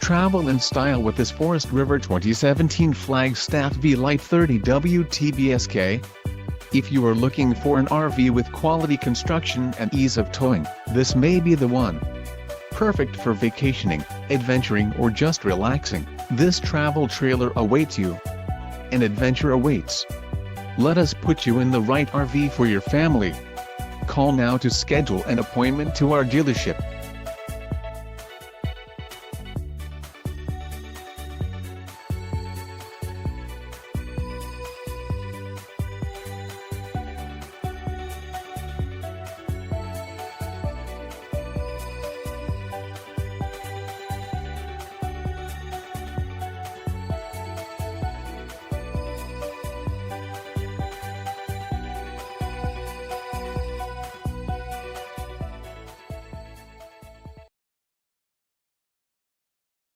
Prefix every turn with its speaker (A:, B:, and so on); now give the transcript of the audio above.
A: Travel in style with this Forest River 2017 Flagstaff V-Lite 30WTBSK. If you are looking for an RV with quality construction and ease of towing, this may be the one. Perfect for vacationing, adventuring or just relaxing, this travel trailer awaits you. An adventure awaits. Let us put you in the right RV for your family. Call now to schedule an appointment to our dealership.